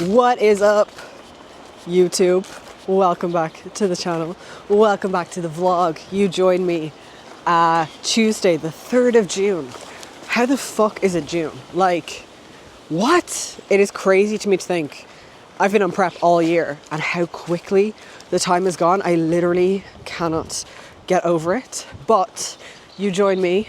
What is up, YouTube? Welcome back to the channel. Welcome back to the vlog. You joined me Tuesday, the 3rd of June. How the fuck is it June? Like, what? It is crazy to me to think I've been on prep all year and how quickly the time has gone. I literally cannot get over it. But you joined me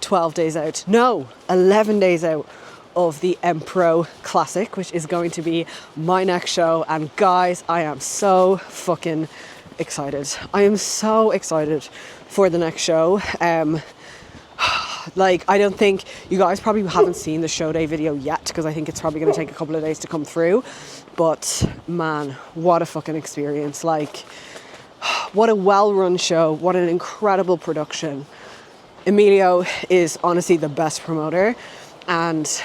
12 days out. No, 11 days out of the Empro Classic, which is going to be my next show. And guys, I am so fucking excited. I am so excited for the next show. Like, I don't think you guys probably haven't seen the show day video yet because I think it's probably going to take a couple of days to come through. But man, what a fucking experience. Like, what a well-run show. What an incredible production. Emilio is honestly the best promoter, and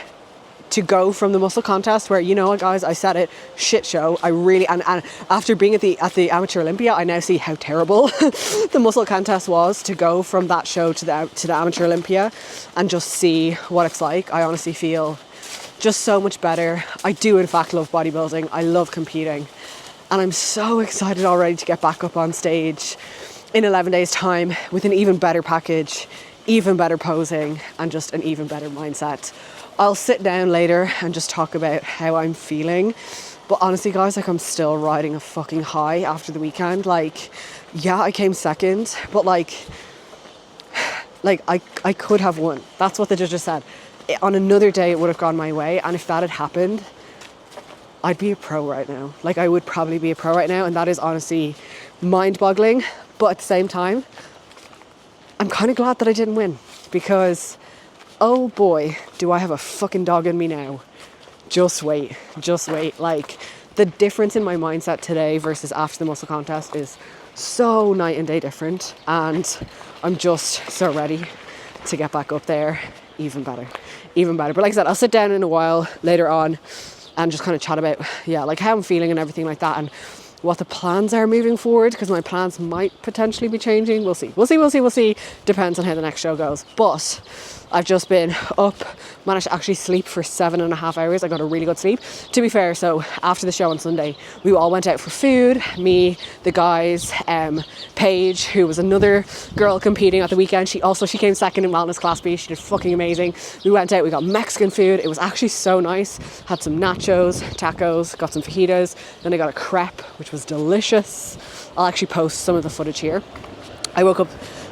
to go from the muscle contest where, you know what guys, I said it, shit show. I really, and after being at the Amateur Olympia, I now see how terrible the muscle contest was. To go from that show to the Amateur Olympia and just see what it's like, I honestly feel just so much better. I do in fact love bodybuilding. I love competing, and I'm so excited already to get back up on stage in 11 days time with an even better package, even better posing, and just an even better mindset. I'll sit down later and just talk about how I'm feeling. But honestly guys, like, I'm still riding a fucking high after the weekend. Like, yeah, I came second, but like I could have won. That's what the judges said. On another day it would have gone my way, and if that had happened, I'd be a pro right now. Like, I would probably be a pro right now, and that is honestly mind-boggling. But at the same time, I'm kind of glad that I didn't win, because oh boy, do I have a fucking dog in me now. Just wait. Like, the difference in my mindset today versus after the muscle contest is so night and day different, and I'm just so ready to get back up there. Even better. But like I said, I'll sit down in a while later on and just kind of chat about, yeah, like how I'm feeling and everything like that, and what the plans are moving forward, because my plans might potentially be changing. We'll see. Depends on how the next show goes. But I've just been up, managed to actually sleep for 7.5 hours. I got a really good sleep, to be fair. So after the show on Sunday, we all went out for food. Me, the guys, Paige, who was another girl competing at the weekend. She came second in Wellness Class B. She did fucking amazing. We went out, we got Mexican food. It was actually so nice. Had some nachos, tacos, got some fajitas. Then I got a crepe, which was delicious. I'll actually post some of the footage here. I woke up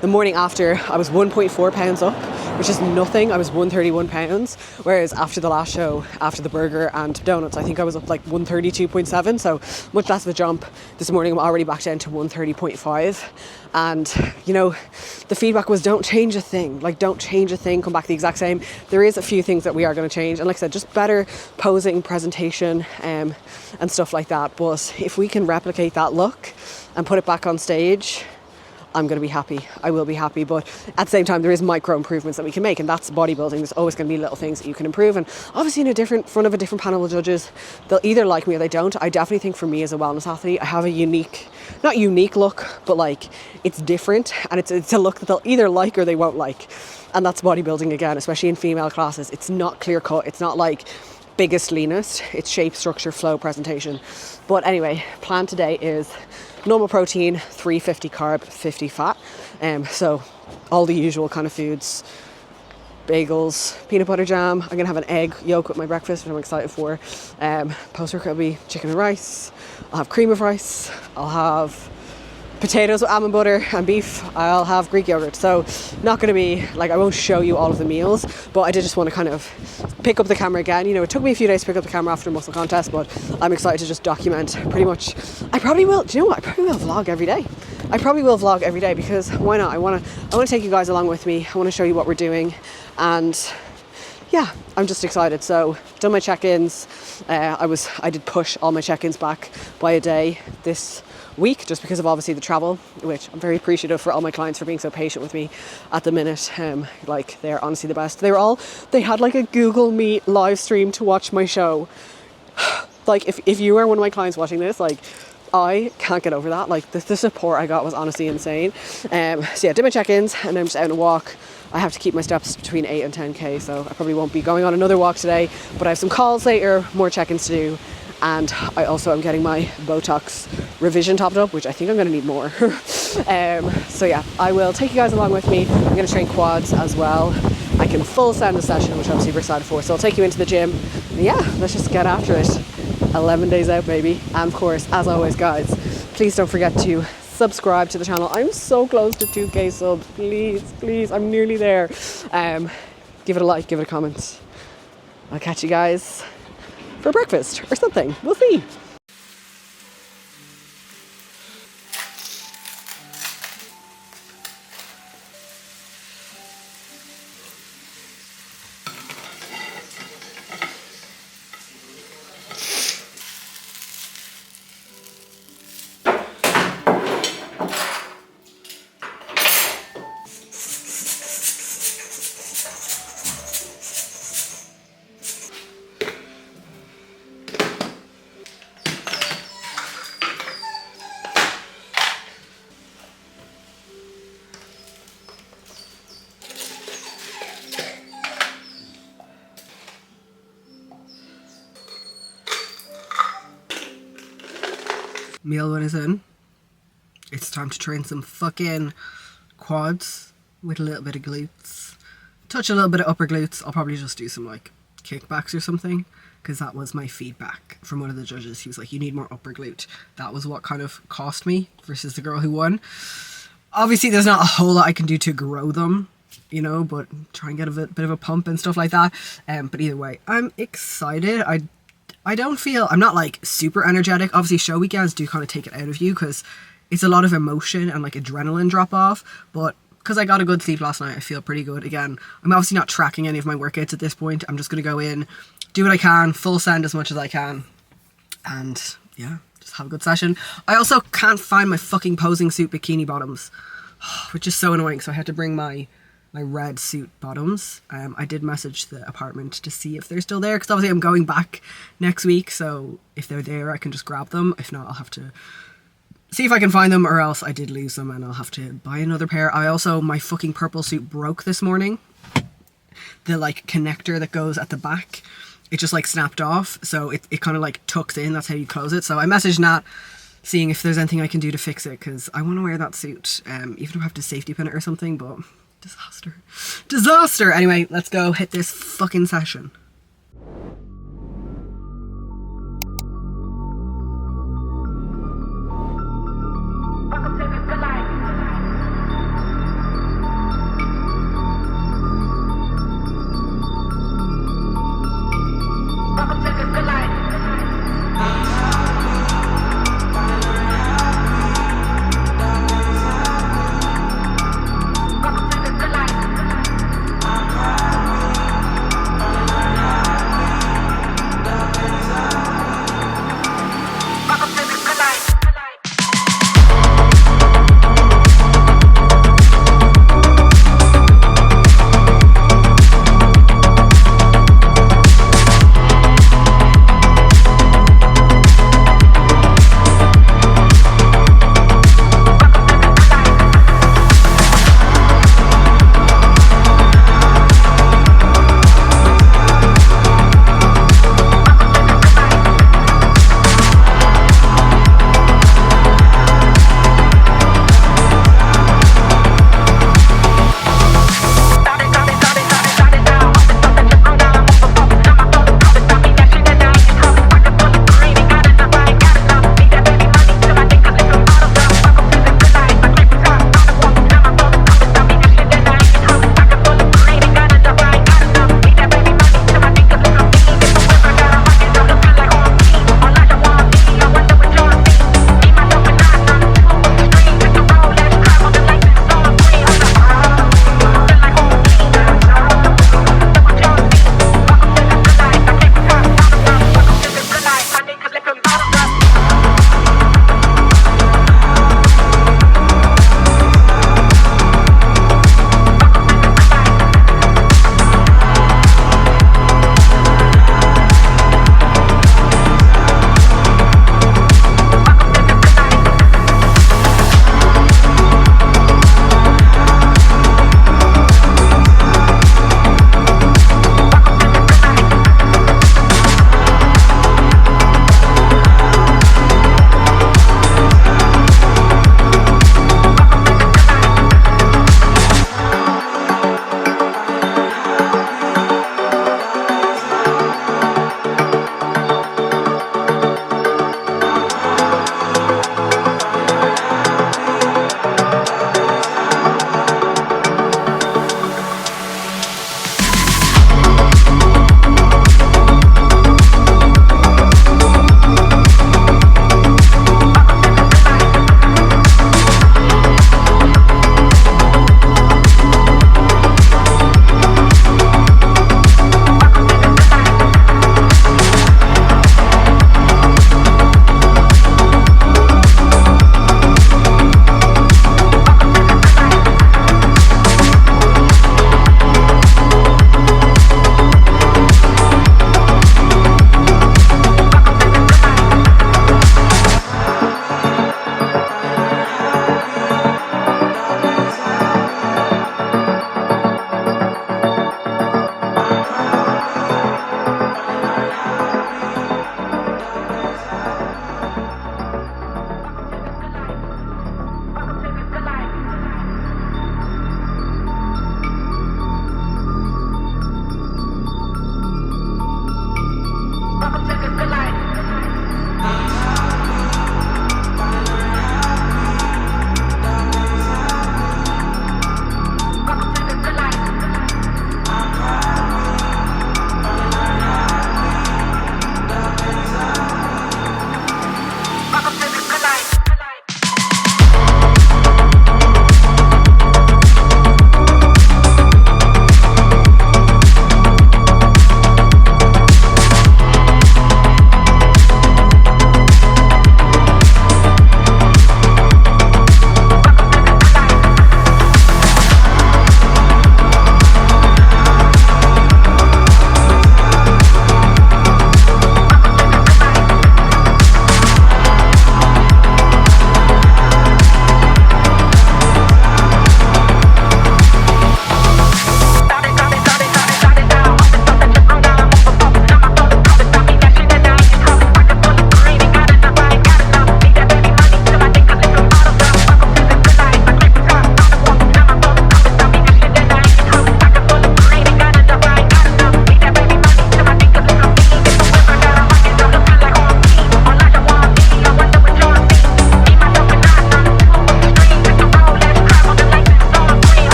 the morning after, I was 1.4 pounds up, which is nothing. I was 131 pounds, whereas after the last show, after the burger and donuts, I think I was up like 132.7, so much less of a jump. This morning I'm already back down to 130.5, and you know, the feedback was don't change a thing, come back the exact same. There is a few things that we are going to change, and like I said, just better posing, presentation, and stuff like that. But if we can replicate that look and put it back on stage, I'm going to be happy. I will be happy. But at the same time, there is micro improvements that we can make, and that's bodybuilding. There's always going to be little things that you can improve, and obviously in front of a different panel of judges, they'll either like me or they don't. I definitely think for me as a wellness athlete, I have a not unique look, but like, it's different, and it's a look that they'll either like or they won't like. And that's bodybuilding again, especially in female classes. It's not clear cut. It's not like biggest, leanest. It's shape, structure, flow, presentation. But anyway, plan today is normal protein, 350 carb, 50 fat. So all the usual kind of foods, bagels, peanut butter jam. I'm gonna have an egg yolk with my breakfast, which I'm excited for. Post-workout will be chicken and rice. I'll have cream of rice. I'll have potatoes with almond butter and beef. I'll have Greek yogurt. So not going to be like, I won't show you all of the meals, but I did just want to kind of pick up the camera again. You know, it took me a few days to pick up the camera after the muscle contest, but I'm excited to just document pretty much. I probably will, do you know what? I probably will vlog every day. Because why not? I want to take you guys along with me. I want to show you what we're doing, and yeah, I'm just excited. So done my check-ins. I did push all my check-ins back by a day this week, just because of obviously the travel, which I'm very appreciative for all my clients for being so patient with me at the minute. Like, they're honestly the best. They had like a Google Meet live stream to watch my show. Like, if you are one of my clients watching this, like, I can't get over that. Like the support I got was honestly insane. So yeah, did my check-ins and then I'm just out on a walk. I have to keep my steps between 8 and 10k, so I probably won't be going on another walk today, but I have some calls later, more check-ins to do, and I also am getting my Botox revision topped up, which I think I'm going to need more. So yeah, I will take you guys along with me. I'm going to train quads as well. I can full send the session, which I'm super excited for, so I'll take you into the gym. And yeah, let's just get after it. 11 days out, baby. And of course, as always, guys, please don't forget to subscribe to the channel. I'm so close to 2k subs. Please, I'm nearly there. Give it a like, give it a comment. I'll catch you guys for breakfast or something. We'll see. Meal one is in. It's time to train some fucking quads with a little bit of glutes. Touch a little bit of upper glutes. I'll probably just do some like kickbacks or something, because that was my feedback from one of the judges. He was like, you need more upper glute. That was what kind of cost me versus the girl who won. Obviously there's not a whole lot I can do to grow them, you know, but try and get a bit of a pump and stuff like that. But either way, I'm excited. I don't feel, I'm not like super energetic. Obviously show weekends do kind of take it out of you because it's a lot of emotion and like adrenaline drop off. But because I got a good sleep last night, I feel pretty good. Again, I'm obviously not tracking any of my workouts at this point. I'm just going to go in, do what I can, full send as much as I can. And yeah, just have a good session. I also can't find my fucking posing suit bikini bottoms, which is so annoying. So I had to bring my red suit bottoms. I did message the apartment to see if they're still there, because obviously I'm going back next week, so if they're there I can just grab them. If not, I'll have to see if I can find them, or else I did lose them and I'll have to buy another pair. My fucking purple suit broke this morning. The like connector that goes at the back, it just like snapped off, so it kind of like tucks in. That's how you close it. So I messaged Nat seeing if there's anything I can do to fix it, because I want to wear that suit, even if I have to safety pin it or something. But disaster. Anyway, let's go hit this fucking session.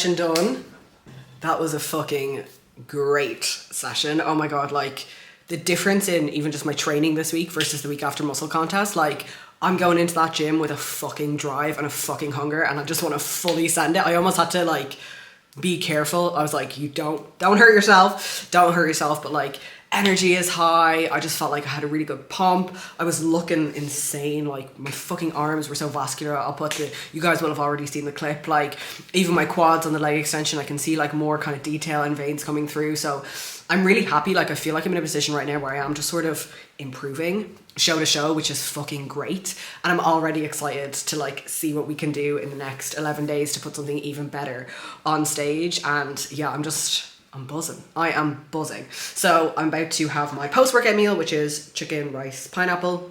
session done. That was a fucking great session. Oh my God, like the difference in even just my training this week versus the week after muscle contest, like I'm going into that gym with a fucking drive and a fucking hunger, and I just want to fully send it. I almost had to like be careful. I was like, you don't hurt yourself, but like energy is high. I just felt like I had a really good pump. I was looking insane. Like my fucking arms were so vascular. You guys will have already seen the clip. Like even my quads on the leg extension, I can see like more kind of detail and veins coming through. So I'm really happy. Like I feel like I'm in a position right now where I am just sort of improving show to show, which is fucking great. And I'm already excited to like see what we can do in the next 11 days to put something even better on stage. And yeah, I'm buzzing. I am buzzing. So I'm about to have my post-workout meal, which is chicken, rice, pineapple,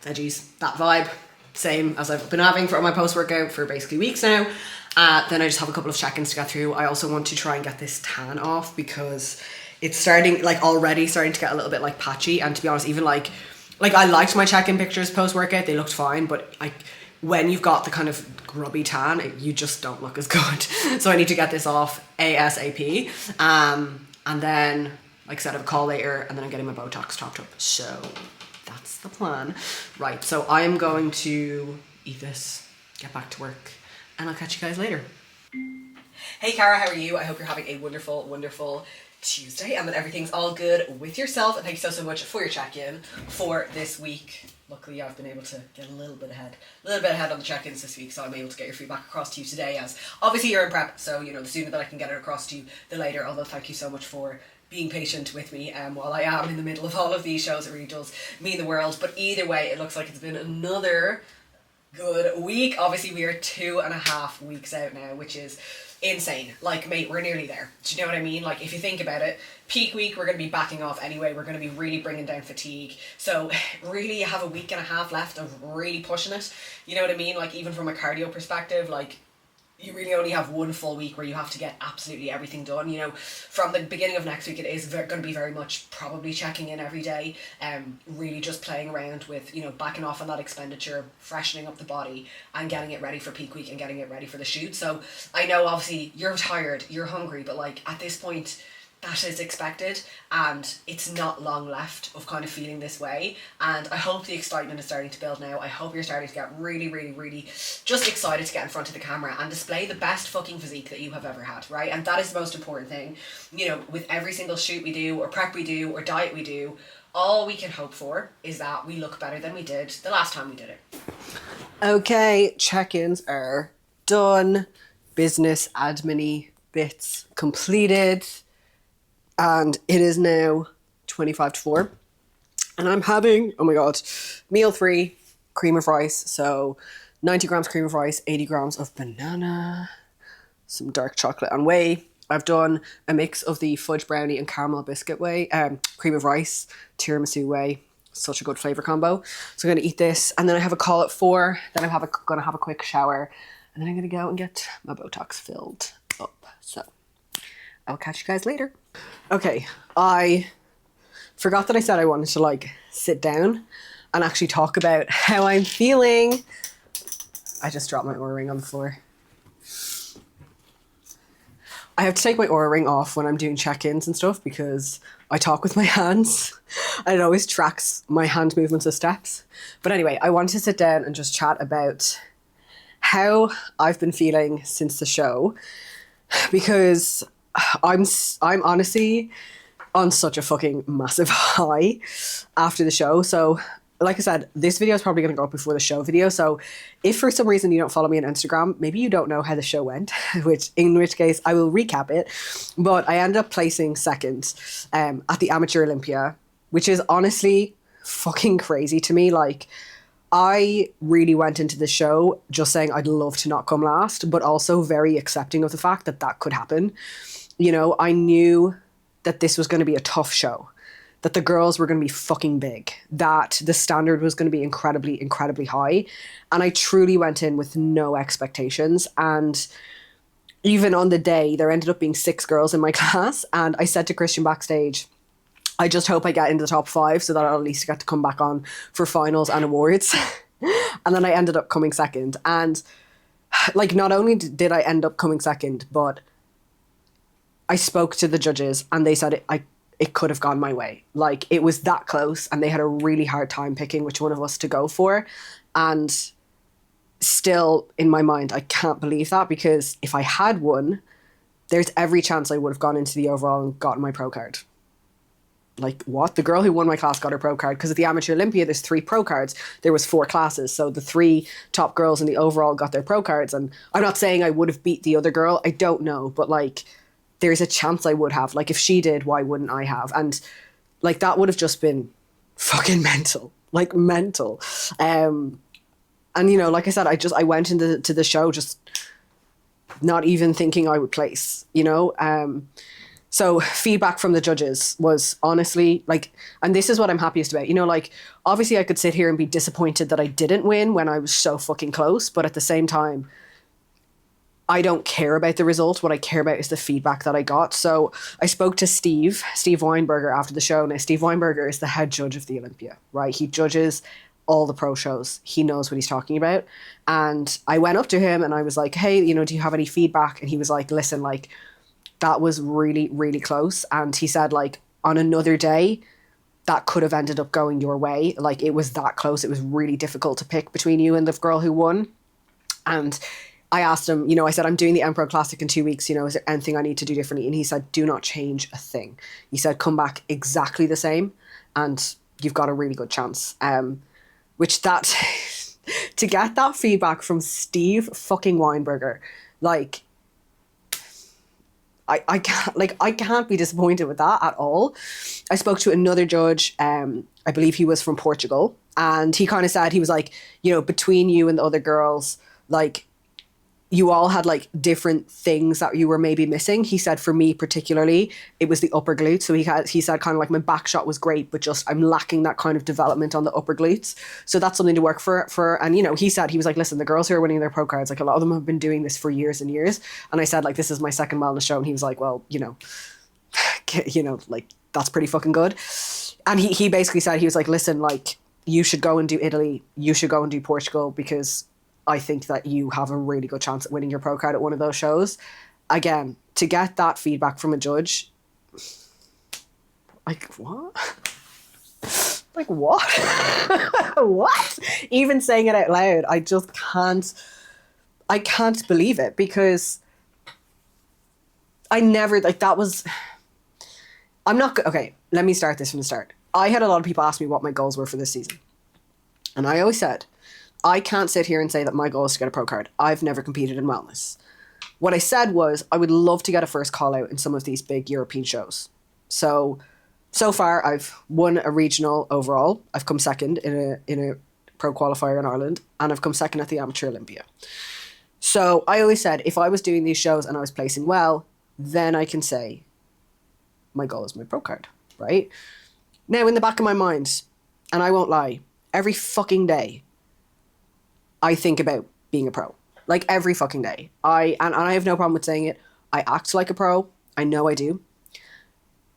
veggies, that vibe. Same as I've been having for my post-workout for basically weeks now. Then I just have a couple of check-ins to get through. I also want to try and get this tan off because it's already starting to get a little bit like patchy. And to be honest, even like I liked my check-in pictures post-workout. They looked fine, but when you've got the kind of grubby tan, you just don't look as good. So I need to get this off ASAP. And then, like I said, I have a call later, and then I'm getting my Botox topped up. So that's the plan. Right, so I am going to eat this, get back to work, and I'll catch you guys later. Hey Cara, how are you? I hope you're having a wonderful, wonderful Tuesday, and that everything's all good with yourself. And thank you so much for your check-in for this week. Luckily, I've been able to get a little bit ahead on the check-ins this week, so I'm able to get your feedback across to you today, as obviously you're in prep, so you know, the sooner that I can get it across to you, the later. Although thank you so much for being patient with me while I am in the middle of all of these shows. It really does mean the world. But either way, it looks like it's been another good week. Obviously, we are 2.5 weeks out now, which is insane. Like, mate, we're nearly there. Do you know what I mean? Like, if you think about it, peak week, we're going to be backing off anyway. We're going to be really bringing down fatigue. So really, you have a week and a half left of really pushing it. You know what I mean? Like, even from a cardio perspective, like, you really only have one full week where you have to get absolutely everything done. You know, from the beginning of next week, it is going to be very much probably checking in every day, really just playing around with, you know, backing off on that expenditure, freshening up the body, and getting it ready for peak week and getting it ready for the shoot. So I know obviously you're tired, you're hungry, but like at this point, that is expected, and it's not long left of kind of feeling this way. And I hope the excitement is starting to build now. I hope you're starting to get really, really, really just excited to get in front of the camera and display the best fucking physique that you have ever had, right? And that is the most important thing. You know, with every single shoot we do, or prep we do, or diet we do, all we can hope for is that we look better than we did the last time we did it. Okay, check-ins are done. Business admin-y bits completed. And it is now 25 to 4. And I'm having, oh my God, meal 3, cream of rice. So 90 grams cream of rice, 80 grams of banana, some dark chocolate and whey. I've done a mix of the fudge brownie and caramel biscuit whey, cream of rice, tiramisu whey. Such a good flavor combo. So I'm going to eat this, and then I have a call at 4. Then I'm going to have a quick shower, and then I'm going to go and get my Botox filled up. So I'll catch you guys later. Okay, I forgot that I said I wanted to like sit down and actually talk about how I'm feeling. I just dropped my Oura ring on the floor. I have to take my Oura ring off when I'm doing check-ins and stuff because I talk with my hands and it always tracks my hand movements of steps. But anyway, I wanted to sit down and just chat about how I've been feeling since the show, because I'm honestly on such a fucking massive high after the show. So like I said, this video is probably going to go up before the show video. So if for some reason you don't follow me on Instagram, maybe you don't know how the show went, in which case I will recap it. But I ended up placing second at the Amateur Olympia, which is honestly fucking crazy to me. Like, I really went into the show just saying I'd love to not come last, but also very accepting of the fact that that could happen. You know, I knew that this was going to be a tough show, that the girls were going to be fucking big, that the standard was going to be incredibly, incredibly high. And I truly went in with no expectations. And even on the day, there ended up being 6 girls in my class. And I said to Christian backstage, I just hope I get into the top 5 so that I'll at least get to come back on for finals and awards. And then I ended up coming second. And like, not only did I end up coming second, but I spoke to the judges and they said it could have gone my way. Like, it was that close and they had a really hard time picking which one of us to go for. And still, in my mind, I can't believe that, because if I had won, there's every chance I would have gone into the overall and gotten my pro card. Like, what? The girl who won my class got her pro card, because at the Amateur Olympia, there's 3 pro cards. There was 4 classes. So the 3 top girls in the overall got their pro cards. And I'm not saying I would have beat the other girl. I don't know. But, like, there's a chance I would have. Like, if she did, why wouldn't I have? And, like, that would have just been fucking mental. Like, mental. And, you know, like I said, I went into the show just not even thinking I would place, you know? So feedback from the judges was honestly, like, and this is what I'm happiest about, you know, like, obviously I could sit here and be disappointed that I didn't win when I was so fucking close, but at the same time, I don't care about the result. What I care about is the feedback that I got. So I spoke to Steve Weinberger after the show. Now, Steve Weinberger is the head judge of the Olympia, right? He judges all the pro shows. He knows what he's talking about. And I went up to him and I was like, hey, you know, do you have any feedback? And he was like, listen, like, that was really, really close. And he said, like, on another day, that could have ended up going your way. Like, it was that close. It was really difficult to pick between you and the girl who won. And I asked him, you know, I said, I'm doing the Empro Classic in 2 weeks. You know, is there anything I need to do differently? And he said, do not change a thing. He said, come back exactly the same and you've got a really good chance. Which that, to get that feedback from Steve fucking Weinberger, like, I can't be disappointed with that at all. I spoke to another judge, I believe he was from Portugal, and he kind of said, he was like, you know, between you and the other girls, like, you all had like different things that you were maybe missing. He said, for me particularly, it was the upper glutes. So he said kind of like my back shot was great, but just I'm lacking that kind of development on the upper glutes. So that's something to work for. And, you know, he said, he was like, listen, the girls who are winning their pro cards, like, a lot of them have been doing this for years and years. And I said, like, this is my second wellness show. And he was like, well, you know, like, that's pretty fucking good. And he basically said, he was like, listen, like, you should go and do Italy. You should go and do Portugal, because I think that you have a really good chance at winning your pro card at one of those shows. Again, to get that feedback from a judge, like, what? Like, what? What? Even saying it out loud, I just I can't believe it, because I never, like, that was, okay, let me start this from the start. I had a lot of people ask me what my goals were for this season. And I always said, I can't sit here and say that my goal is to get a pro card. I've never competed in wellness. What I said was I would love to get a first call out in some of these big European shows. So far I've won a regional overall. I've come second in a pro qualifier in Ireland, and I've come second at the Amateur Olympia. So I always said, if I was doing these shows and I was placing well, then I can say my goal is my pro card, right? Now, in the back of my mind, and I won't lie, every fucking day, I think about being a pro, like, every fucking day. And I have no problem with saying it. I act like a pro. I know I do.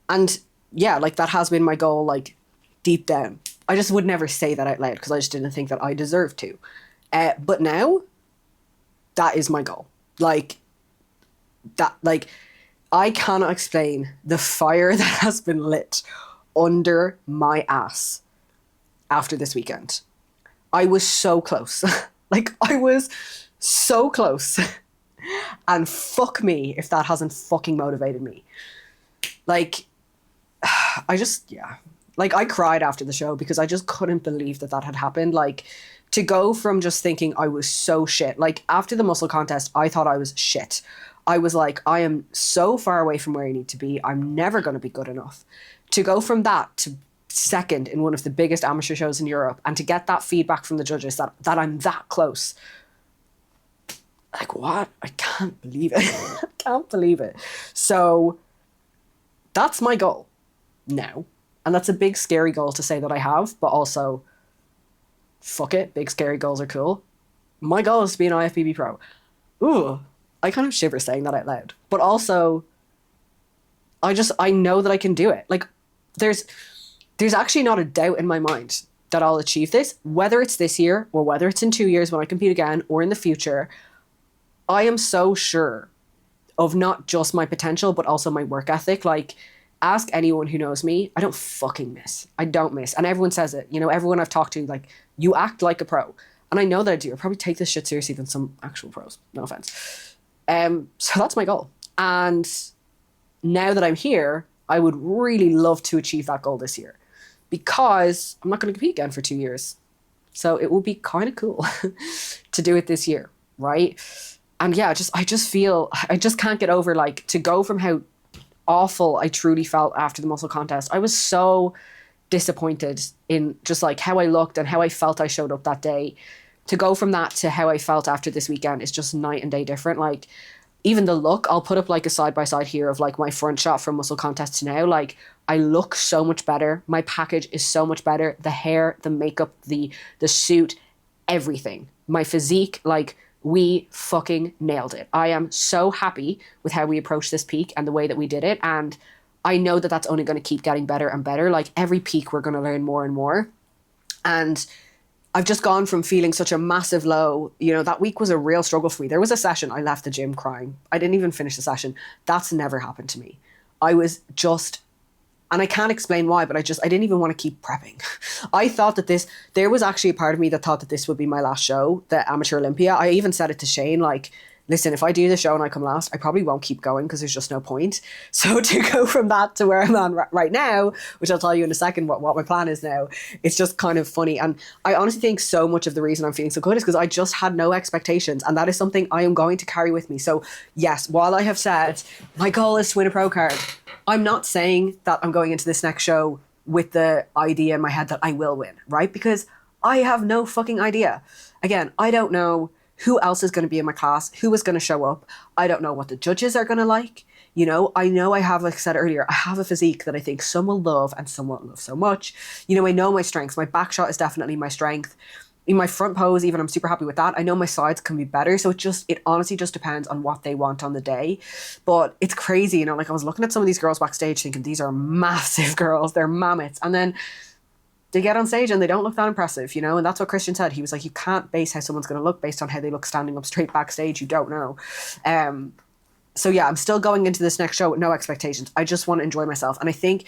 And yeah, like, that has been my goal, like, deep down. I just would never say that out loud, because I just didn't think that I deserved to. But now, that is my goal. Like, that, like, I cannot explain the fire that has been lit under my ass after this weekend. I was so close. Like, I was so close. And fuck me if that hasn't fucking motivated me. Like, Like, I cried after the show, because I just couldn't believe that had happened. Like, to go from just thinking I was so shit. Like, after the muscle contest, I thought I was shit. I was like, I am so far away from where I need to be. I'm never going to be good enough. To go from that to second in one of the biggest amateur shows in Europe, and to get that feedback from the judges that I'm that close. Like, what? I can't believe it. I can't believe it. So that's my goal now. And that's a big, scary goal to say that I have, but also, fuck it, big, scary goals are cool. My goal is to be an IFBB pro. Ooh, I kind of shiver saying that out loud. But also, I know that I can do it. Like, there's actually not a doubt in my mind that I'll achieve this, whether it's this year or whether it's in 2 years when I compete again or in the future. I am so sure of not just my potential, but also my work ethic. Like, ask anyone who knows me, I don't fucking miss. I don't miss. And everyone says it. You know, everyone I've talked to, like, you act like a pro. And I know that I do. I probably take this shit seriously than some actual pros. No offense. So that's my goal. And now that I'm here, I would really love to achieve that goal this year, because I'm not going to compete again for 2 years. So it will be kind of cool to do it this year, right? And yeah, I just feel, I just can't get over, like, to go from how awful I truly felt after the muscle contest. I was so disappointed in just like how I looked and how I felt I showed up that day. To go from that to how I felt after this weekend is just night and day different. Like, even the look, I'll put up like a side by side here of like my front shot from muscle contest to now. Like, I look so much better. My package is so much better. The hair, the makeup, the suit, everything. My physique, like, we fucking nailed it. I am so happy with how we approached this peak and the way that we did it. And I know that that's only going to keep getting better and better. Like, every peak, we're going to learn more and more. And I've just gone from feeling such a massive low. You know, that week was a real struggle for me. There was a session, I left the gym crying. I didn't even finish the session. That's never happened to me. I was just, and I can't explain why, but I didn't even want to keep prepping. I thought that there was actually a part of me that thought that this would be my last show, the Amateur Olympia. I even said it to Shane, like, listen, if I do the show and I come last, I probably won't keep going because there's just no point. So to go from that to where I'm at right now, which I'll tell you in a second what my plan is now, it's just kind of funny. And I honestly think so much of the reason I'm feeling so good is because I just had no expectations. And that is something I am going to carry with me. So yes, while I have said my goal is to win a pro card, I'm not saying that I'm going into this next show with the idea in my head that I will win, right? Because I have no fucking idea. Again, I don't know who else is going to be in my class, who is going to show up. I don't know what the judges are going to like. You know I have, like I said earlier, I have a physique that I think some will love and some won't love so much. You know, I know my strengths. My back shot is definitely my strength. In my front pose, even, I'm super happy with that. I know my sides can be better. So it honestly just depends on what they want on the day. But it's crazy, you know, like I was looking at some of these girls backstage thinking these are massive girls. They're mammoths. And then they get on stage and they don't look that impressive, you know? And that's what Christian said. He was like, you can't base how someone's going to look based on how they look standing up straight backstage. You don't know. So yeah, I'm still going into this next show with no expectations. I just want to enjoy myself. And I think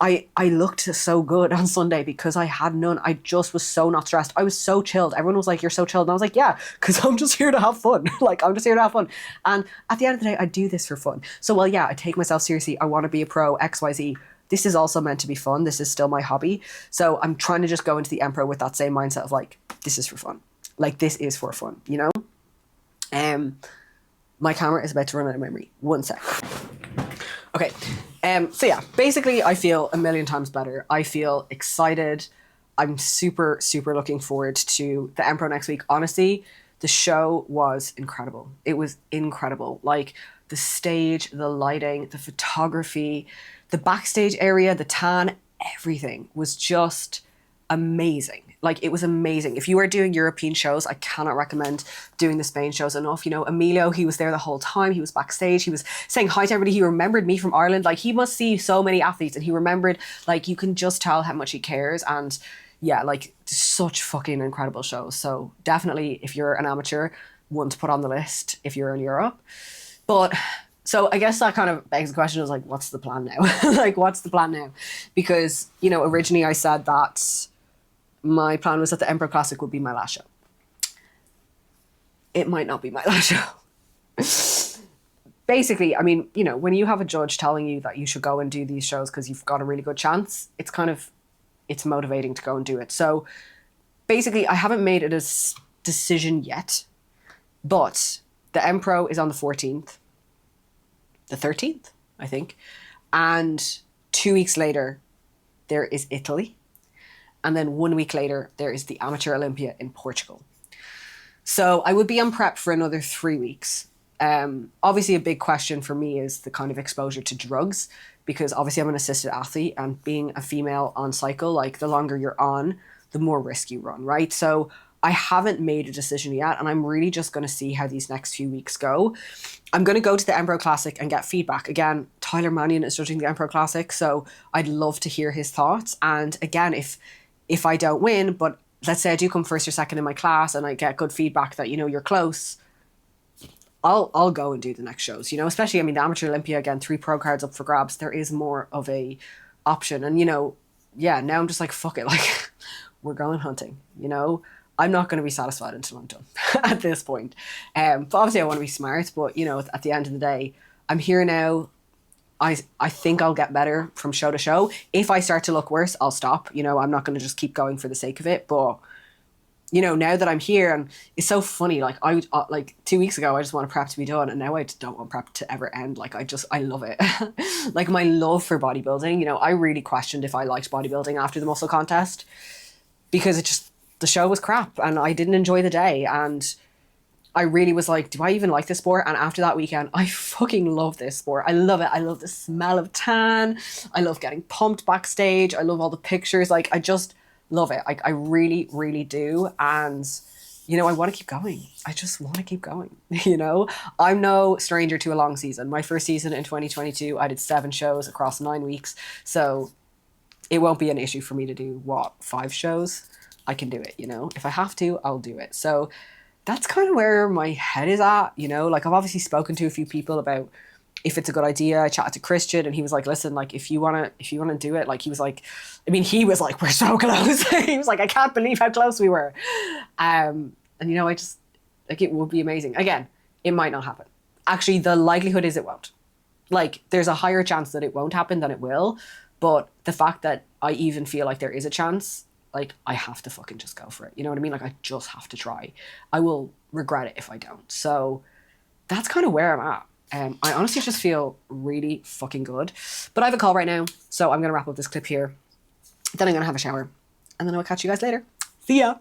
I looked so good on Sunday because I had none. I just was so not stressed. I was so chilled. Everyone was like, you're so chilled. And I was like, yeah, because I'm just here to have fun. Like, I'm just here to have fun. And at the end of the day, I do this for fun. So, well, yeah, I take myself seriously. I want to be a pro, XYZ. This is also meant to be fun. This is still my hobby. So I'm trying to just go into the Empro with that same mindset of like, this is for fun. Like, this is for fun, you know? My camera is about to run out of memory. 1 sec. Okay. So yeah, basically I feel a million times better. I feel excited. I'm super, super looking forward to the Empro next week. Honestly, the show was incredible. It was incredible. Like, the stage, the lighting, the photography, the backstage area, the tan, everything was just amazing. Like, it was amazing. If you are doing European shows, I cannot recommend doing the Spain shows enough. You know, Emilio, he was there the whole time. He was backstage. He was saying hi to everybody. He remembered me from Ireland. Like, he must see so many athletes and he remembered, like, you can just tell how much he cares. And yeah, like, such fucking incredible shows. So definitely, if you're an amateur, one to put on the list if you're in Europe. But so I guess that kind of begs the question is like, what's the plan now? Like, what's the plan now? Because, you know, originally I said that my plan was that the Empro Classic would be my last show. It might not be my last show. Basically, I mean, you know, when you have a judge telling you that you should go and do these shows because you've got a really good chance, it's motivating to go and do it. So basically, I haven't made a decision yet, but the Empro is on the 14th. The 13th, I think. And 2 weeks later, there is Italy. And then 1 week later, there is the Amateur Olympia in Portugal. So I would be on prep for another 3 weeks. Obviously, a big question for me is the kind of exposure to drugs, because obviously I'm an assisted athlete, and being a female on cycle, like, the longer you're on, the more risk you run, right? So I haven't made a decision yet, and I'm really just going to see how these next few weeks go. I'm going to go to the Empro Classic and get feedback. Again, Tyler Mannion is judging the Empro Classic, so I'd love to hear his thoughts. And again, if I don't win, but let's say I do come first or second in my class and I get good feedback that, you know, you're close, I'll go and do the next shows, you know, especially, I mean, the Amateur Olympia, again, 3 pro cards up for grabs. There is more of a option. And, you know, yeah, now I'm just like, fuck it. Like, we're going hunting, you know? I'm not going to be satisfied until I'm done at this point. But obviously I want to be smart, but, you know, at the end of the day, I'm here now. I think I'll get better from show to show. If I start to look worse, I'll stop. You know, I'm not going to just keep going for the sake of it. But, you know, now that I'm here, and it's so funny, like like 2 weeks ago, I just wanted prep to be done. And now I just don't want prep to ever end. Like, I love it. Like, my love for bodybuilding, you know, I really questioned if I liked bodybuilding after the muscle contest, because the show was crap and I didn't enjoy the day. And I really was like, do I even like this sport? And after that weekend, I fucking love this sport. I love it. I love the smell of tan. I love getting pumped backstage. I love all the pictures. Like, I just love it. I really, really do. And, you know, I want to keep going. I just want to keep going. You know, I'm no stranger to a long season. My first season in 2022, I did 7 shows across 9 weeks. So it won't be an issue for me to do, 5 shows? I can do it, you know? If I have to, I'll do it. So that's kind of where my head is at, you know? Like, I've obviously spoken to a few people about if it's a good idea. I chatted to Christian and he was like, listen, like, if you want to do it, like, he was like, we're so close. He was like, I can't believe how close we were. And, you know, I just, like, it would be amazing. Again, it might not happen. Actually, the likelihood is it won't. Like, there's a higher chance that it won't happen than it will. But the fact that I even feel like there is a chance, like, I have to fucking just go for it. You know what I mean? Like, I just have to try. I will regret it if I don't. So that's kind of where I'm at. I honestly just feel really fucking good. But I have a call right now, so I'm going to wrap up this clip here. Then I'm going to have a shower. And then I'll catch you guys later. See ya!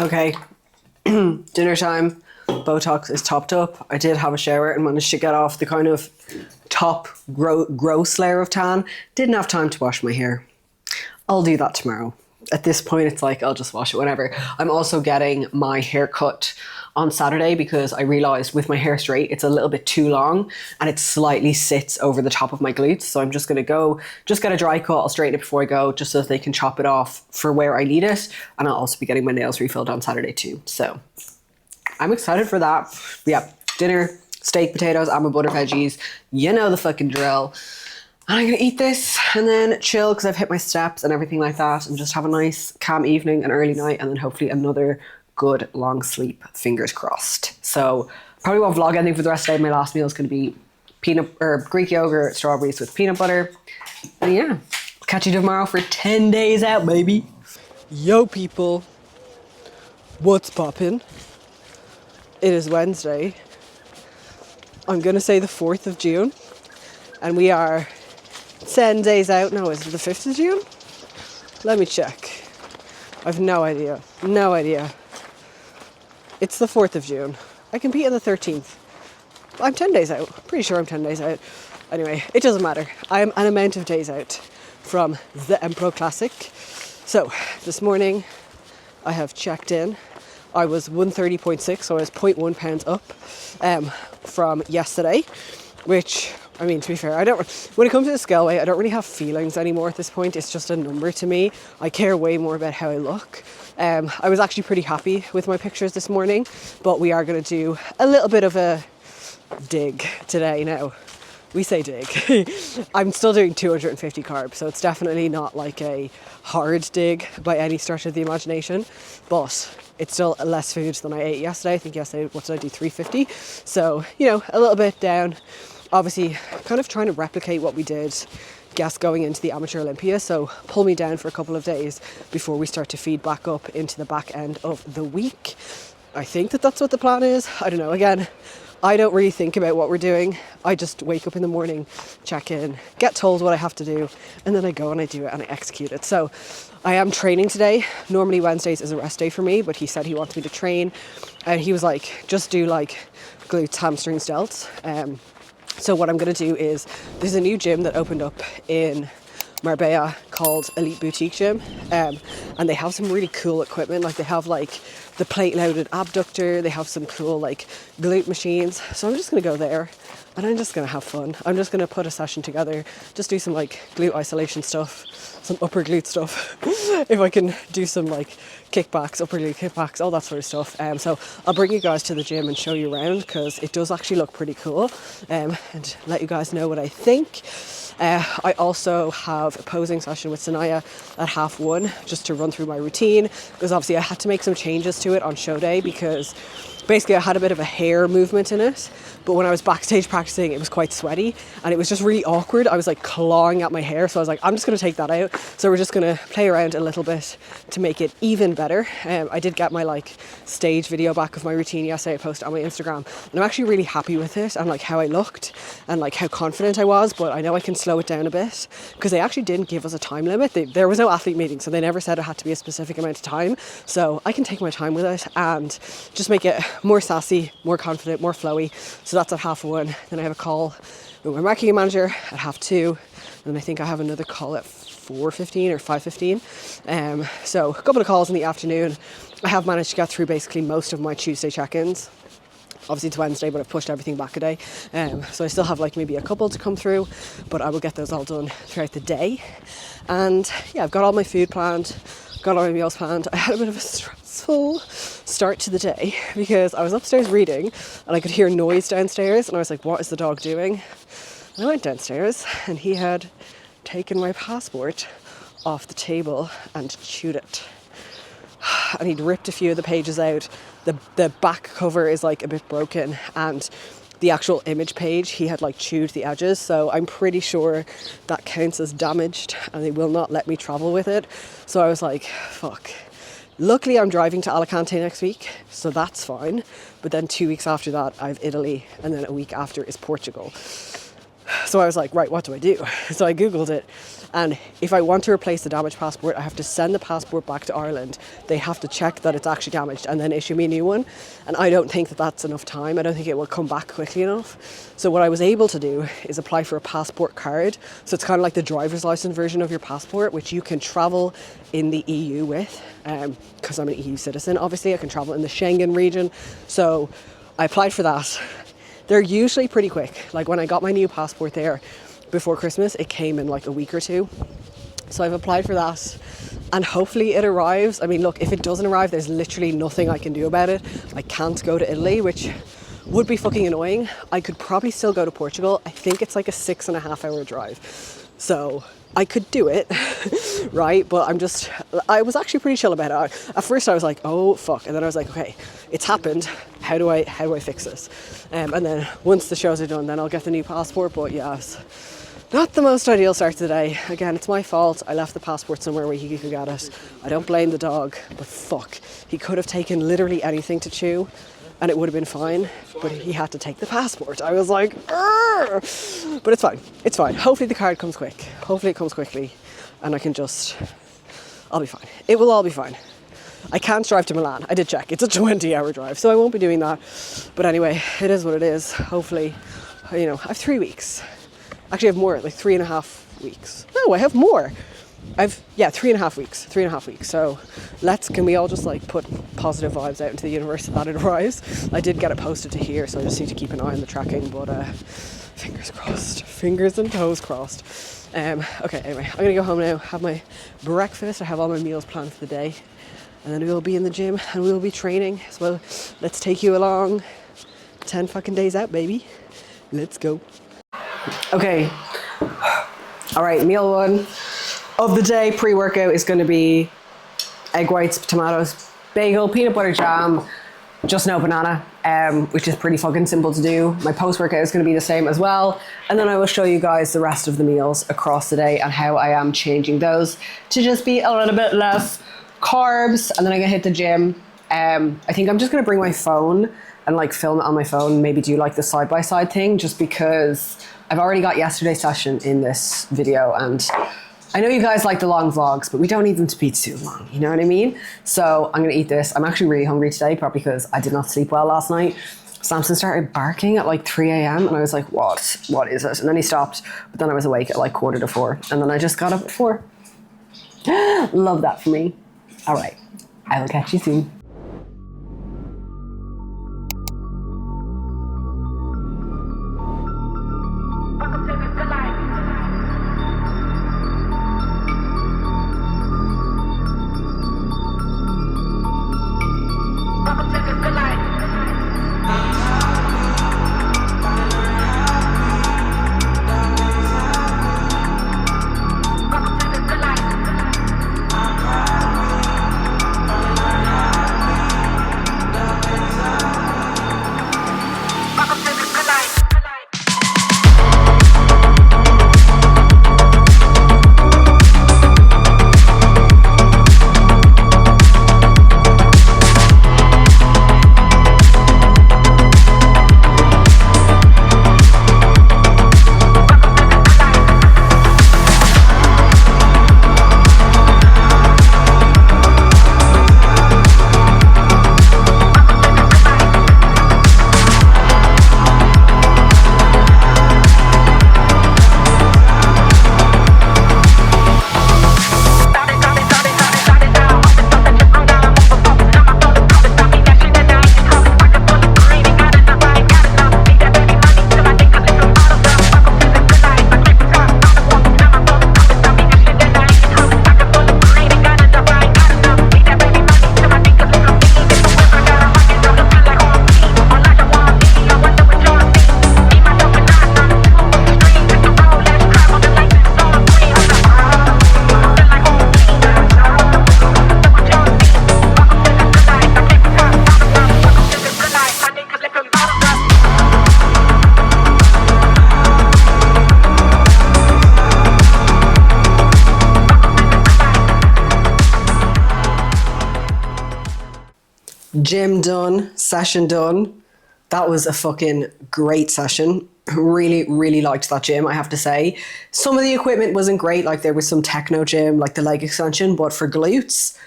Okay, dinner time. Botox is topped up. I did have a shower and managed to get off the kind of top gross layer of tan. Didn't have time to wash my hair. I'll do that tomorrow. At this point, it's like, I'll just wash it whenever. I'm also getting my hair cut on Saturday because I realized with my hair straight, it's a little bit too long and it slightly sits over the top of my glutes. So I'm just going to go, just get a dry cut. I'll straighten it before I go, just so that they can chop it off for where I need it. And I'll also be getting my nails refilled on Saturday too. So I'm excited for that. Yeah, dinner, steak, potatoes, almond butter, veggies. You know the fucking drill. And I'm going to eat this and then chill because I've hit my steps and everything like that, and just have a nice calm evening, an early night, and then hopefully another good long sleep, fingers crossed. So probably won't vlog anything for the rest of the day. My last meal is going to be Greek yogurt, strawberries with peanut butter. And yeah, catch you tomorrow for 10 days out, baby. Yo people, what's poppin'? It is Wednesday. I'm going to say the 4th of June. And we are 10 days out. No, is it the 5th of June? Let me check. I've no idea. No idea. It's the 4th of June. I compete on the 13th. I'm 10 days out. Pretty sure I'm 10 days out. Anyway, it doesn't matter. I'm an amount of days out from the Empro Classic. So this morning I have checked in. I was 130.6, so I was 0.1 pounds up from yesterday, which, I mean, to be fair, when it comes to the scale weight, I don't really have feelings anymore at this point. It's just a number to me. I care way more about how I look. I was actually pretty happy with my pictures this morning, but we are going to do a little bit of a dig today now. We say dig. I'm still doing 250 carbs, so it's definitely not like a hard dig by any stretch of the imagination, but it's still less food than I ate yesterday. I think yesterday, what did I do, 350? So, you know, a little bit down. Obviously, kind of trying to replicate what we did, going into the Amateur Olympia. So pull me down for a couple of days before we start to feed back up into the back end of the week. I think that's what the plan is. I don't know. Again, I don't really think about what we're doing. I just wake up in the morning, check in, get told what I have to do, and then I go and I do it and I execute it. So I am training today. Normally Wednesdays is a rest day for me, but he said he wants me to train. And he was like, just do like glutes, hamstrings, delts. So what I'm going to do is, there's a new gym that opened up in Marbella called Elite Boutique Gym, and they have some really cool equipment. Like they have like the plate loaded abductor, they have some cool like glute machines. So I'm just gonna go there and I'm just gonna have fun. I'm just gonna put a session together, just do some like glute isolation stuff, some upper glute stuff. If I can do some like kickbacks, upper glute kickbacks, all that sort of stuff. So I'll bring you guys to the gym and show you around, because it does actually look pretty cool, and let you guys know what I think. I also have a posing session with Sanaya at 1:30, just to run through my routine, because obviously I had to make some changes to it on show day, because basically I had a bit of a hair movement in it, but when I was backstage practicing it was quite sweaty and it was just really awkward. I was like clawing at my hair, so I was like, I'm just going to take that out. So we're just going to play around a little bit to make it even better. I did get my like stage video back of my routine yesterday. I posted on my Instagram and I'm actually really happy with it and like how I looked and like how confident I was, but I know I can slow it down a bit, because they actually didn't give us a time limit. There was no athlete meeting, so they never said it had to be a specific amount of time, so I can take my time with it and just make it more sassy, more confident, more flowy. So that's at 1:30. Then I have a call with my marketing manager at 2:30, and I think I have another call at 4:15 or 5:15. So a couple of calls in the afternoon. I have managed to get through basically most of my Tuesday check-ins. Obviously it's Wednesday, but I've pushed everything back a day. So I still have like maybe a couple to come through, but I will get those all done throughout the day. And yeah, I've got all my food planned, got all my meals planned. I had a bit of a stressful start to the day because I was upstairs reading and I could hear noise downstairs and I was like, what is the dog doing? And I went downstairs and he had taken my passport off the table and chewed it. And he'd ripped a few of the pages out. The back cover is like a bit broken, and the actual image page, he had like chewed the edges. So I'm pretty sure that counts as damaged and they will not let me travel with it. So I was like, fuck. Luckily I'm driving to Alicante next week, so that's fine. But then 2 weeks after that, I have Italy, and then a week after is Portugal. So I was like, right, what do I do? So I Googled it, and if I want to replace the damaged passport, I have to send the passport back to Ireland. They have to check that it's actually damaged and then issue me a new one. And I don't think that that's enough time. I don't think it will come back quickly enough. So what I was able to do is apply for a passport card. So it's kind of like the driver's license version of your passport, which you can travel in the EU with. Because I'm an EU citizen, obviously, I can travel in the Schengen region. So I applied for that. They're usually pretty quick. Like when I got my new passport there before Christmas, it came in like a week or two. So I've applied for that and hopefully it arrives. I mean, look, if it doesn't arrive, there's literally nothing I can do about it. I can't go to Italy, which would be fucking annoying. I could probably still go to Portugal. I think it's like a 6.5 hour drive. So I could do it, right? But I was actually pretty chill about it. At first I was like, oh fuck. And then I was like, okay, it's happened. How do I fix this? And then once the shows are done, then I'll get the new passport. But yes, not the most ideal start to the day. Again, it's my fault. I left the passport somewhere where he could get it. I don't blame the dog, but fuck. He could have taken literally anything to chew and it would have been fine, but he had to take the passport. I was like, argh! But it's fine. It's fine. Hopefully the card comes quick. Hopefully it comes quickly and I'll be fine. It will all be fine. I can't drive to Milan. I did check. It's a 20-hour drive, so I won't be doing that. But anyway, it is what it is. Hopefully, I have 3 weeks. Actually, I have more, like 3.5 weeks. No, I have more. 3.5 weeks. 3.5 weeks. So can we all just like put positive vibes out into the universe that it arrives? I did get it posted to here, so I just need to keep an eye on the tracking, but fingers crossed. Fingers and toes crossed. Okay, anyway, I'm gonna go home now, have my breakfast. I have all my meals planned for the day. And then we'll be in the gym and we'll be training. So let's take you along 10 fucking days out, baby. Let's go. Okay. All right, meal one of the day, pre-workout, is going to be egg whites, tomatoes, bagel, peanut butter jam, just no banana, which is pretty fucking simple to do. My post-workout is going to be the same as well. And then I will show you guys the rest of the meals across the day and how I am changing those to just be a little bit less carbs. And then I'm gonna hit the gym. I think I'm just gonna bring my phone and like film it on my phone, maybe do like the side-by-side thing, just because I've already got yesterday's session in this video, and I know you guys like the long vlogs, but we don't need them to be too long, you know what I mean? So I'm gonna eat this. I'm actually really hungry today, probably because I did not sleep well last night. Samson started barking at like 3 a.m. and I was like, what is it? And then he stopped, but then I was awake at like 3:45 and then I just got up at 4. Love that for me. All right, I will catch you soon. Gym done, session done. That was a fucking great session. Really, really liked that gym, I have to say. Some of the equipment wasn't great, like there was some techno gym, like the leg extension, but for glutes,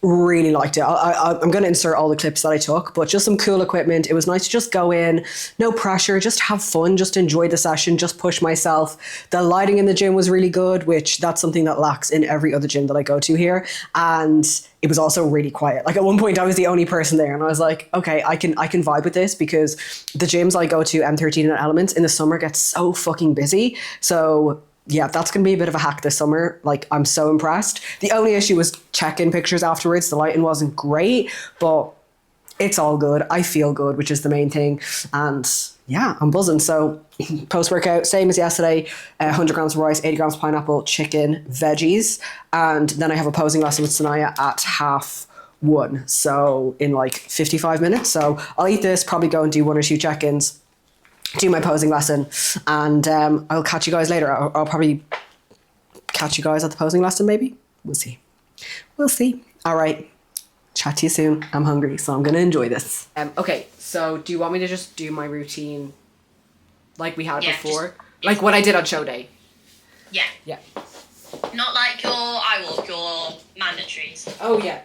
really liked it. I'm going to insert all the clips that I took, but just some cool equipment. It was nice to just go in, no pressure, just have fun, just enjoy the session, just push myself. The lighting in the gym was really good, which that's something that lacks in every other gym that I go to here. And it was also really quiet. Like at one point I was the only person there and I was like, okay, I can vibe with this because the gyms I go to, M13 and Elements, in the summer get so fucking busy. So yeah, that's going to be a bit of a hack this summer. Like, I'm so impressed. The only issue was check-in pictures afterwards. The lighting wasn't great, but it's all good. I feel good, which is the main thing. And yeah, I'm buzzing. So post-workout, same as yesterday, 100 grams of rice, 80 grams of pineapple, chicken, veggies. And then I have a posing lesson with Sanaya at 1:30. So in like 55 minutes. So I'll eat this, probably go and do 1 or 2 check-ins, do my posing lesson, and I'll catch you guys later. I'll probably catch you guys at the posing lesson, maybe. We'll see. All right. Chat to you soon. I'm hungry, so I'm going to enjoy this. Okay, so do you want me to just do my routine like we had before? Like what I did on show day? Yeah. Yeah. Not like your I walk, your mandatories. Oh, yeah.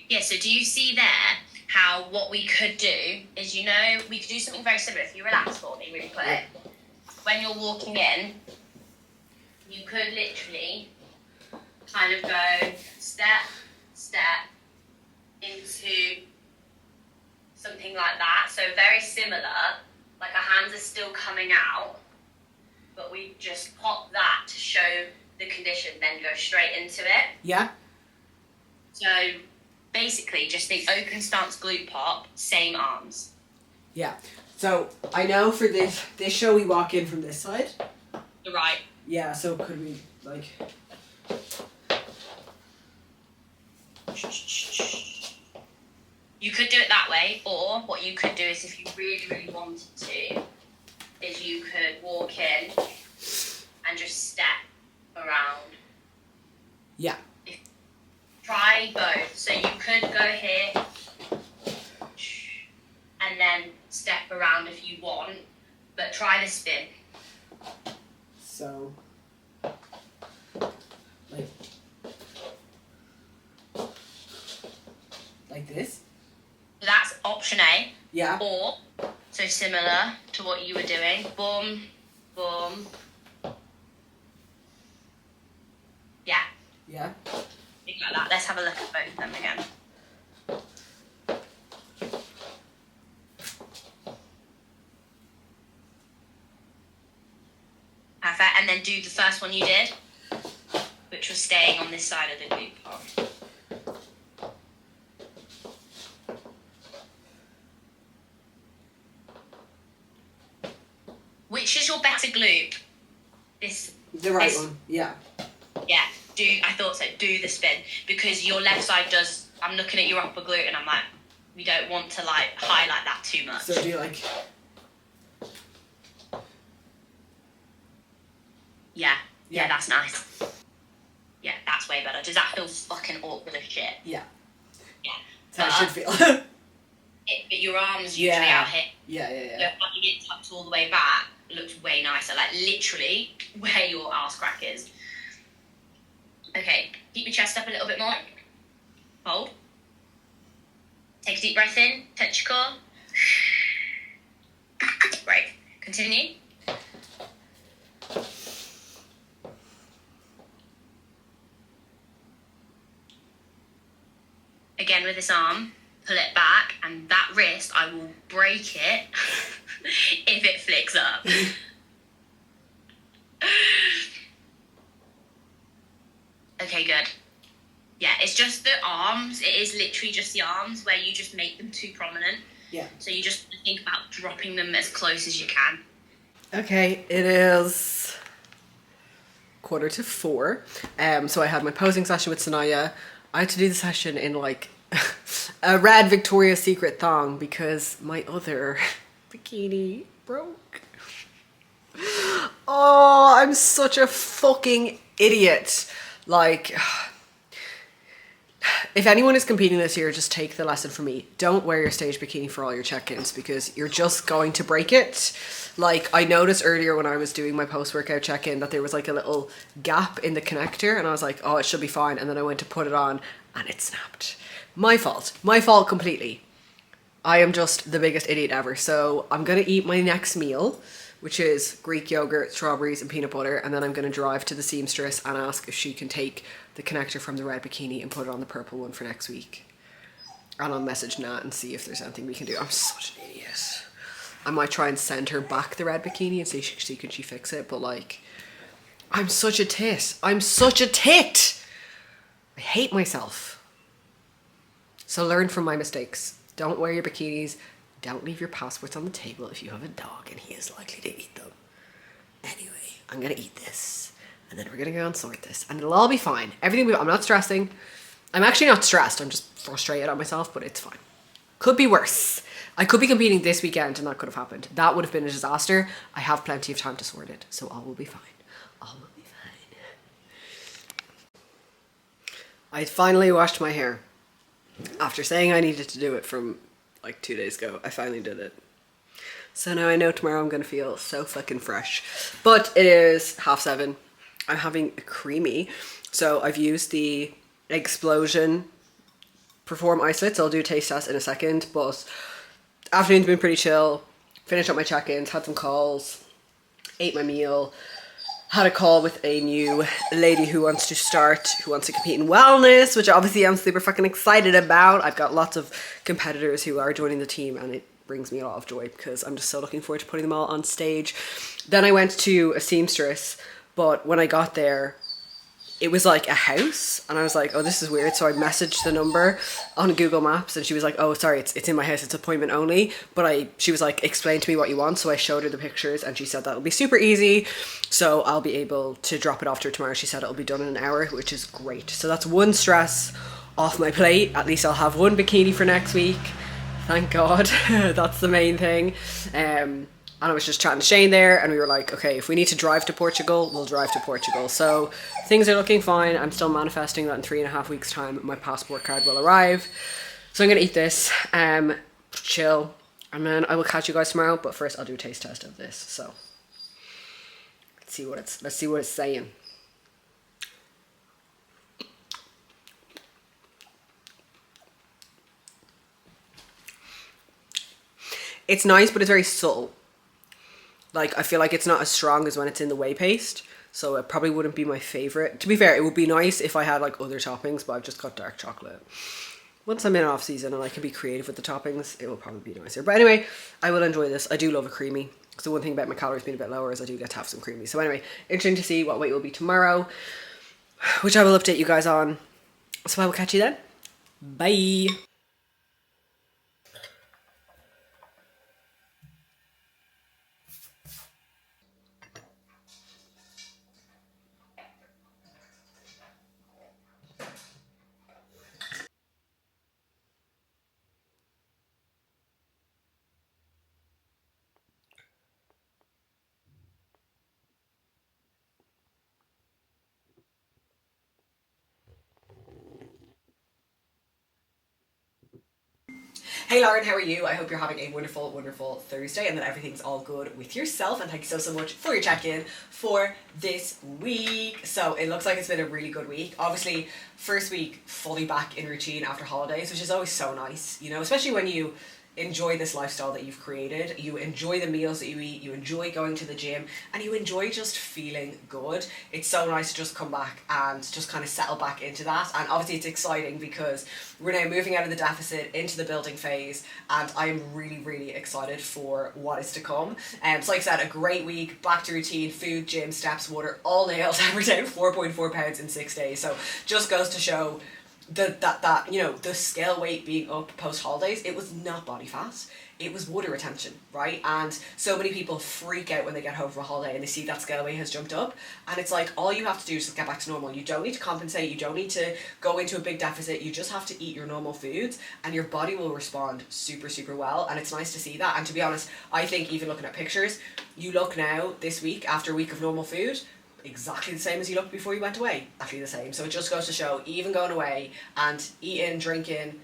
Yeah, so do you see there how what we could do is, you know, we could do something very similar. If you relax for me really quick. When you're walking in, you could literally kind of go step into something like that. So very similar, like our hands are still coming out, but we just pop that to show the condition, then go straight into it. Yeah. So basically, just think open stance glute pop, same arms. Yeah. So I know for this show we walk in from this side. The right. Yeah, so could we like... You could do it that way, or what you could do is, if you really, really wanted to, is you could walk in and just step around. Yeah. Try both. So you could go here and then step around if you want, but try the spin. So, like this? That's option A. Yeah. Or, so similar to what you were doing. Boom, boom. Yeah. Yeah. Think like that. Let's have a look at both of them again. Perfect. And then do the first one you did, which was staying on this side of the glute pod. Which is your better glute? The right one, yeah. Yeah, I thought so. Do the spin, because your left side does. I'm looking at your upper glute and I'm like, we don't want to like highlight that too much. So do you like? Yeah, that's nice. Yeah, that's way better. Does that feel fucking awkward as shit? Yeah. Yeah. That's how it should feel. But your arms usually out here. Yeah. Having it tucked all the way back looks way nicer. Like literally where your ass crack is. Okay, keep your chest up a little bit more. Hold. Take a deep breath in. Touch your core. Right. Continue. Again with this arm, pull it back, and that wrist, I will break it if it flicks up. Okay, good. Yeah, it's just the arms. It is literally just the arms where you just make them too prominent. Yeah. So you just think about dropping them as close as you can. Okay, it is 3:45. So I had my posing session with Sanaya. I had to do the session in like a red Victoria's Secret thong because my other bikini broke. Oh, I'm such a fucking idiot. Like, if anyone is competing this year, just take the lesson from me. Don't wear your stage bikini for all your check-ins because you're just going to break it. Like, I noticed earlier when I was doing my post-workout check-in that there was like a little gap in the connector and I was like, oh, it should be fine. And then I went to put it on and it snapped. My fault completely. I am just the biggest idiot ever. So I'm going to eat my next meal, which is Greek yogurt, strawberries and peanut butter. And then I'm going to drive to the seamstress and ask if she can take the connector from the red bikini and put it on the purple one for next week. And I'll message Nat and see if there's anything we can do. I'm such an idiot. I might try and send her back the red bikini and see can she fix it. But like, I'm such a tit. I'm such a tit. I hate myself. So learn from my mistakes. Don't wear your bikinis. Don't leave your passports on the table if you have a dog and he is likely to eat them. Anyway, I'm going to eat this. And then we're going to go and sort this. And it'll all be fine. I'm not stressing. I'm actually not stressed. I'm just frustrated at myself, but it's fine. Could be worse. I could be competing this weekend and that could have happened. That would have been a disaster. I have plenty of time to sort it. So all will be fine. All will be fine. I finally washed my hair. After saying I needed to do it from like 2 days ago, I finally did it. So now I know tomorrow I'm going to feel so fucking fresh. But it is 7:30. I'm having a creamy. So I've used the Explosion Perform Isolates. I'll do a taste test in a second. But afternoon's been pretty chill. Finished up my check-ins, had some calls, ate my meal. Had a call with a new lady who wants to compete in wellness, which obviously I'm super fucking excited about. I've got lots of competitors who are joining the team and it brings me a lot of joy because I'm just so looking forward to putting them all on stage. Then I went to a seamstress, but when I got there, it was like a house and I was like, oh, this is weird. So I messaged the number on Google Maps and she was like, oh, sorry, it's in my house. It's appointment only. But she was like, explain to me what you want. So I showed her the pictures and she said that'll be super easy. So I'll be able to drop it off to her tomorrow. She said it'll be done in an hour, which is great. So that's one stress off my plate. At least I'll have one bikini for next week. Thank God. That's the main thing. And I was just chatting to Shane there and we were like, okay, if we need to drive to Portugal, we'll drive to Portugal. So things are looking fine. I'm still manifesting that in 3.5 weeks time, my passport card will arrive. So I'm going to eat this, chill. And then I will catch you guys tomorrow, but first I'll do a taste test of this. So let's see what it's saying. It's nice, but it's very subtle. Like, I feel like it's not as strong as when it's in the whey paste, so it probably wouldn't be my favorite. To be fair, it would be nice if I had like other toppings, but I've just got dark chocolate. Once I'm in off season and I can be creative with the toppings, it will probably be nicer. But anyway, I will enjoy this. I do love a creamy. So one thing about my calories being a bit lower is I do get to have some creamy. So anyway, interesting to see what weight will be tomorrow, which I will update you guys on. So I will catch you then. Bye. Hey Lauren, how are you? I hope you're having a wonderful, wonderful Thursday and that everything's all good with yourself. And thank you so much for your check-in for this week. So it looks like it's been a really good week. Obviously, first week fully back in routine after holidays, which is always so nice, you know, especially when you enjoy this lifestyle that you've created. You enjoy the meals that you eat, you enjoy going to the gym, and you enjoy just feeling good. It's so nice to just come back and just kind of settle back into that. And obviously it's exciting because we're now moving out of the deficit into the building phase, and I'm really, really excited for what is to come. So like I said, a great week, back to routine, food, gym, steps, water, all nailed. We're down 4.4 pounds in 6 days. So just goes to show that you know, the scale weight being up post holidays, it was not body fat, it was water retention, right? And so many people freak out when they get home from a holiday and they see that scale weight has jumped up, and it's like, all you have to do is just get back to normal. You don't need to compensate, you don't need to go into a big deficit, you just have to eat your normal foods and your body will respond super, super well. And it's nice to see that. And to be honest, I think even looking at pictures, you look now this week after a week of normal food exactly the same as you looked before you went away. Exactly the same. So it just goes to show, even going away and eating, drinking,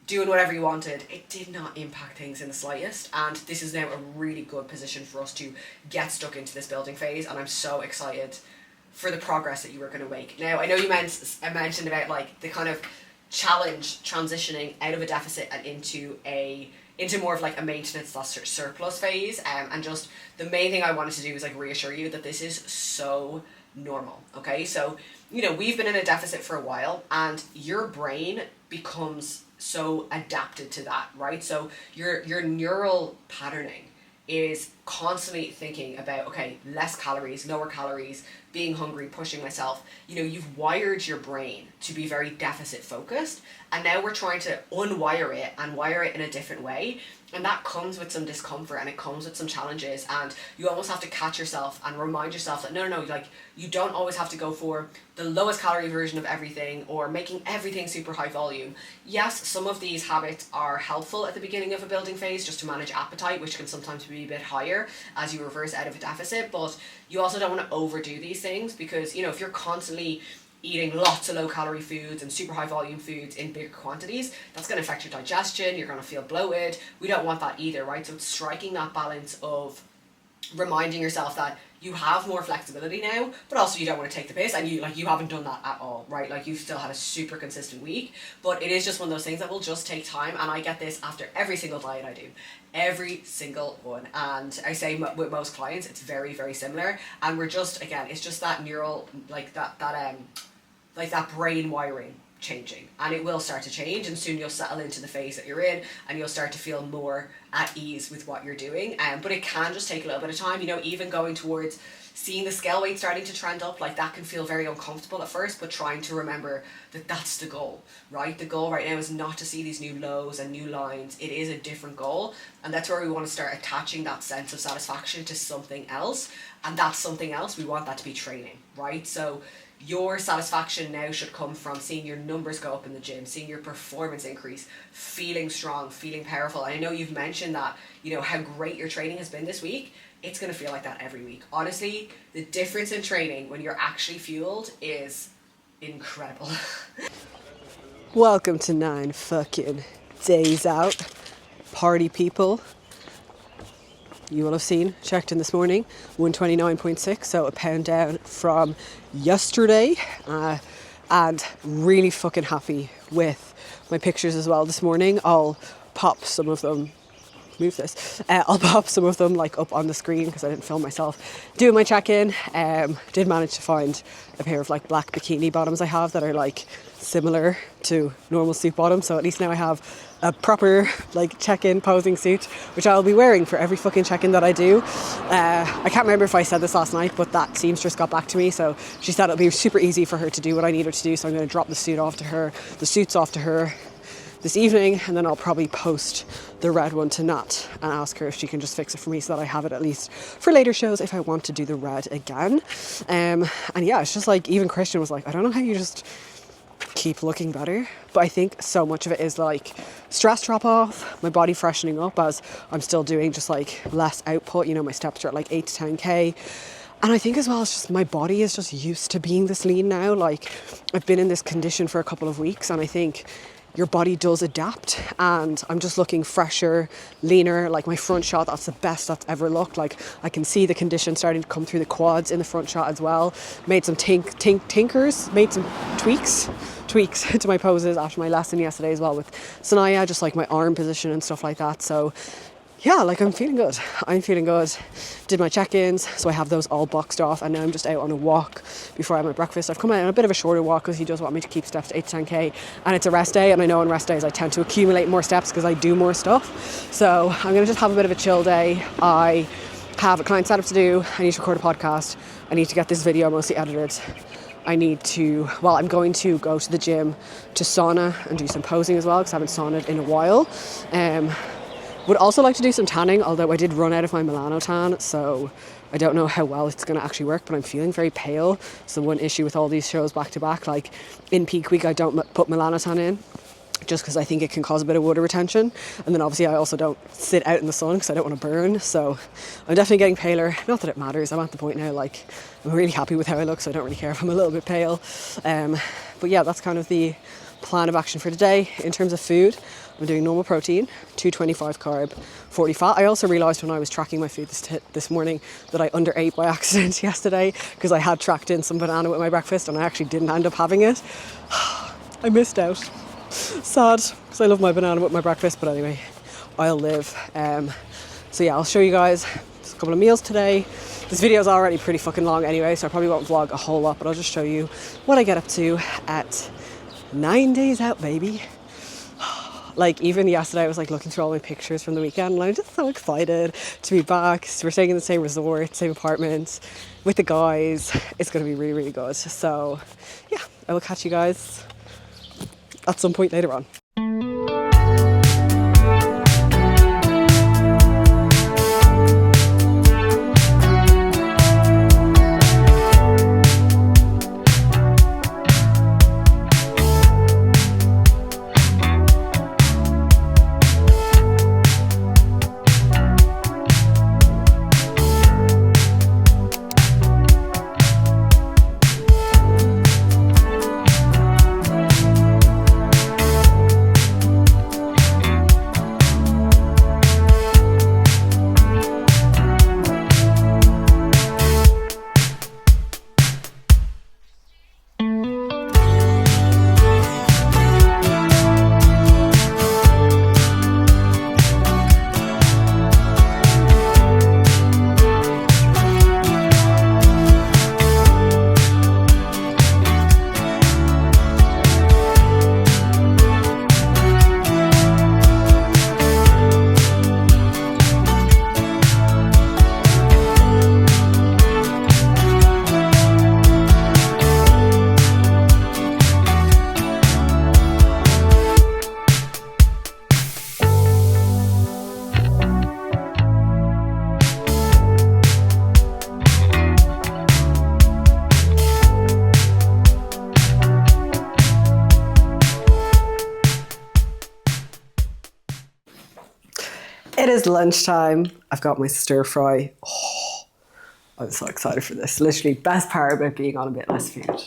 doing whatever you wanted, it did not impact things in the slightest. And this is now a really good position for us to get stuck into this building phase, and I'm so excited for the progress that you are going to make. Now, I know you mentioned about like the kind of challenge transitioning out of a deficit and into more of like a maintenance surplus phase, and just the main thing I wanted to do is like reassure you that this is so normal. Okay, so you know, we've been in a deficit for a while and your brain becomes so adapted to that, right? So your neural patterning is constantly thinking about, okay, less calories, lower calories, being hungry, pushing myself. You know, you've wired your brain to be very deficit focused, and now we're trying to unwire it and wire it in a different way. And that comes with some discomfort and it comes with some challenges, and you almost have to catch yourself and remind yourself that no, like, you don't always have to go for the lowest calorie version of everything or making everything super high volume. Yes, some of these habits are helpful at the beginning of a building phase just to manage appetite, which can sometimes be a bit higher as you reverse out of a deficit, but you also don't want to overdo these things, because, you know, if you're constantly eating lots of low calorie foods and super high volume foods in big quantities, that's going to affect your digestion, you're going to feel bloated. We don't want that either, right? So it's striking that balance of reminding yourself that you have more flexibility now, but also you don't want to take the piss, and you haven't done that at all, right? Like, you've still had a super consistent week, but it is just one of those things that will just take time. And I get this after every single diet I do, every single one. And I say with most clients, it's very, very similar. And we're just, again, it's just that neural, like that brain wiring changing, and it will start to change, and soon you'll settle into the phase that you're in and you'll start to feel more at ease with what you're doing. But it can just take a little bit of time, you know, even going towards seeing the scale weight starting to trend up, like that can feel very uncomfortable at first, but trying to remember that that's the goal, right? The goal right now is not to see these new lows and new lines. It is a different goal, and that's where we want to start attaching that sense of satisfaction to something else, and that's something else, we want that to be training, right? So your satisfaction now should come from seeing your numbers go up in the gym, seeing your performance increase, feeling strong, feeling powerful. And I know you've mentioned that, you know, how great your training has been this week. It's going to feel like that every week. Honestly, the difference in training when you're actually fueled is incredible. Welcome to 9 fucking days out, party people. you will have seen, checked in this morning, 129.6, so a pound down from yesterday. And really fucking happy with my pictures as well this morning. I'll pop some of them, I'll pop some of them like up on the screen because I didn't film myself doing my check-in. Did manage to find a pair of like black bikini bottoms I have that are like similar to normal suit bottoms, so at least now I have a proper like check-in posing suit, which I'll be wearing for every fucking check-in that I do. I can't remember if I said this last night, but that seamstress got back to me, so she said it'll be super easy for her to do what I need her to do, so I'm going to drop the suits off to her this evening, and then I'll probably post the red one to Nat and ask her if she can just fix it for me so that I have it at least for later shows if I want to do the red again. And yeah, it's just like, even Christian was like, I don't know how you just keep looking better, but I think so much of it is like stress drop off, my body freshening up as I'm still doing just like less output, you know, my steps are at like 8 to 10k. And I think as well, it's just my body is just used to being this lean now. Like, I've been in this condition for a couple of weeks, and I think your body does adapt, and I'm just looking fresher, leaner. Like my front shot, that's the best that's ever looked. Like, I can see the condition starting to come through the quads in the front shot as well. Made some made some tweaks to my poses after my lesson yesterday as well with Sanaya, just like my arm position and stuff like that. So yeah, like I'm feeling good. Did my check-ins, so I have those all boxed off, and now I'm just out on a walk before I have my breakfast. I've come out on a bit of a shorter walk because he does want me to keep steps to 8 to 10k, and it's a rest day, and I know on rest days I tend to accumulate more steps because I do more stuff. So I'm going to just have a bit of a chill day. I have a client setup to do, I need to record a podcast, I need to get this video mostly edited. I'm going to go to the gym to sauna and do some posing as well because I haven't sauned in a while. Would also like to do some tanning, although I did run out of my Milano tan, so I don't know how well it's going to actually work, but I'm feeling very pale. So one issue with all these shows back to back, like in peak week I don't put Milano tan in, just because I think it can cause a bit of water retention. And then obviously I also don't sit out in the sun because I don't want to burn. So I'm definitely getting paler. Not that it matters. I'm at the point now, like, I'm really happy with how I look, so I don't really care if I'm a little bit pale. But yeah, that's kind of the plan of action for today. In terms of food, I'm doing normal protein, 225 carb, 40 fat. I also realised when I was tracking my food this morning that I underate by accident yesterday because I had tracked in some banana with my breakfast and I actually didn't end up having it. I missed out. Sad, because I love my banana with my breakfast, but anyway, I'll live. So yeah, I'll show you guys a couple of meals today. This video is already pretty fucking long anyway, so I probably won't vlog a whole lot, but I'll just show you what I get up to at 9 days out, baby. Like, even yesterday I was like looking through all my pictures from the weekend and I'm just so excited to be back. So we're staying in the same resort, same apartment with the guys. It's going to be really, really good. So yeah, I will catch you guys at some point later on. It is lunchtime. I've got my stir fry. Oh, I'm so excited for this. Literally, best part about being on a bit less food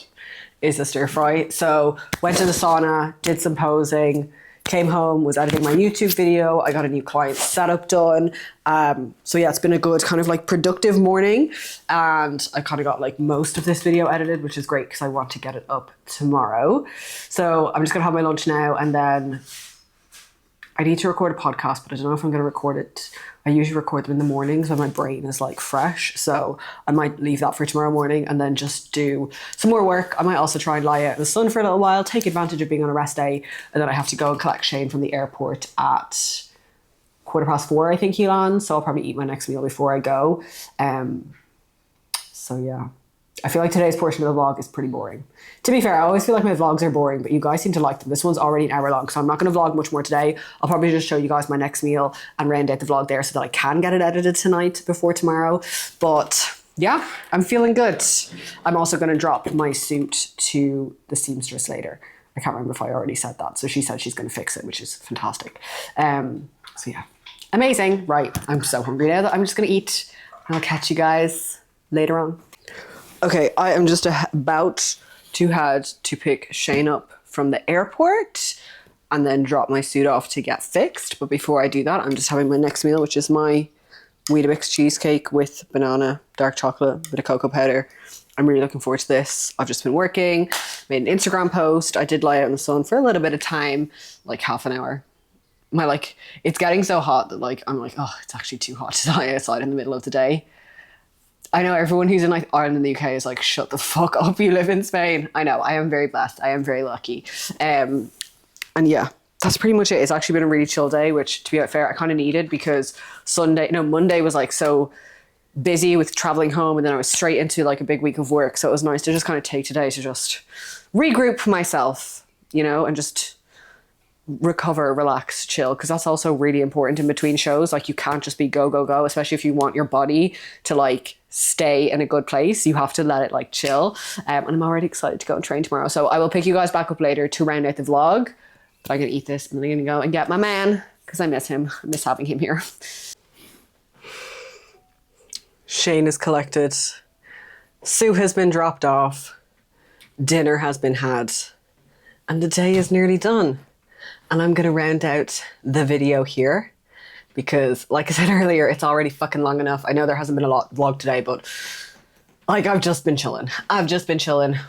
is the stir fry. So went to the sauna, did some posing, Came home, was editing my YouTube video. I got a new client setup done. So yeah, it's been a good kind of like productive morning, and I kind of got like most of this video edited, which is great because I want to get it up tomorrow. So I'm just gonna have my lunch now, and then I need to record a podcast, but I don't know if I'm going to record it. I usually record them in the mornings when my brain is like fresh. So I might leave that for tomorrow morning and then just do some more work. I might also try and lie out in the sun for a little while, take advantage of being on a rest day. And then I have to go and collect Shane from the airport at 4:15, I think he lands. So I'll probably eat my next meal before I go. So yeah. I feel like today's portion of the vlog is pretty boring. To be fair, I always feel like my vlogs are boring, but you guys seem to like them. This one's already an hour long, so I'm not going to vlog much more today. I'll probably just show you guys my next meal and round out the vlog there so that I can get it edited tonight before tomorrow. But yeah, I'm feeling good. I'm also going to drop my suit to the seamstress later. I can't remember if I already said that. So she said she's going to fix it, which is fantastic. So yeah, amazing. Right, I'm so hungry now that I'm just going to eat, and I'll catch you guys later on. Okay, I am just about to head to pick Shane up from the airport and then drop my suit off to get fixed. But before I do that, I'm just having my next meal, which is my Weetabix cheesecake with banana, dark chocolate, bit of cocoa powder. I'm really looking forward to this. I've just been working, made an Instagram post. I did lie out in the sun for a little bit of time, like half an hour. It's getting so hot that like, I'm like, oh, it's actually too hot to lie outside in the middle of the day. I know everyone who's in like Ireland and the UK is like, shut the fuck up, you live in Spain. I know, I am very blessed. I am very lucky. And yeah, that's pretty much it. It's actually been a really chill day, which to be fair, I kind of needed because Monday was like so busy with traveling home, and then I was straight into like a big week of work. So it was nice to just kind of take today to just regroup myself, you know, and just recover, relax, chill, because that's also really important in between shows. Like you can't just be go, go, go, especially if you want your body to like stay in a good place. You have to let it like chill. And I'm already excited to go and train tomorrow. So I will pick you guys back up later to round out the vlog. But I'm going to eat this and then I'm going to go and get my man because I miss him. I miss having him here. Shane is collected. Sue has been dropped off. Dinner has been had. And the day is nearly done. And I'm going to round out the video here because, like I said earlier, it's already fucking long enough. I know there hasn't been a lot vlogged today, but like I've just been chilling.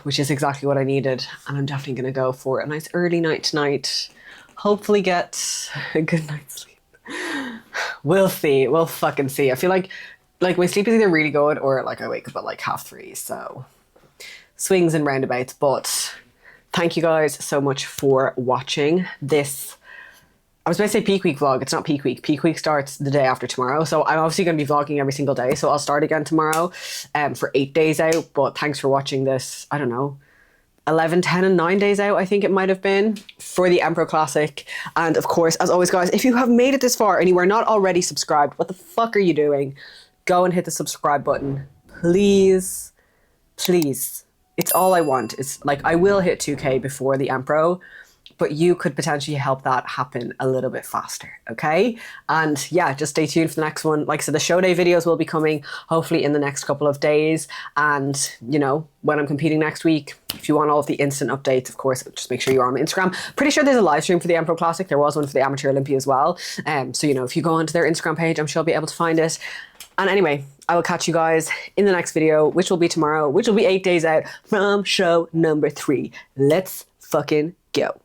Which is exactly what I needed. And I'm definitely going to go for a nice early night tonight. Hopefully get a good night's sleep. We'll see. We'll fucking see. I feel like my sleep is either really good or like I wake up at like 3:30. So swings and roundabouts, but thank you guys so much for watching this. I was going to say peak week vlog. It's not peak week. Peak week starts the day after tomorrow. So I'm obviously going to be vlogging every single day. So I'll start again tomorrow for 8 days out. But thanks for watching this. I don't know, 11, 10 and 9 days out, I think it might have been, for the Empro Classic. And of course, as always, guys, if you have made it this far and you are not already subscribed, what the fuck are you doing? Go and hit the subscribe button. Please, please. It's all I want. It's like, I will hit 2K before the Empro, but you could potentially help that happen a little bit faster, okay? And yeah, just stay tuned for the next one. Like I said, the show day videos will be coming hopefully in the next couple of days. And you know, when I'm competing next week, if you want all of the instant updates, of course, just make sure you're on my Instagram. Pretty sure there's a live stream for the Empro Classic. There was one for the Amateur Olympia as well. So, you know, if you go onto their Instagram page, I'm sure I'll be able to find it. And anyway, I will catch you guys in the next video, which will be tomorrow, which will be 8 days out from show number 3. Let's fucking go.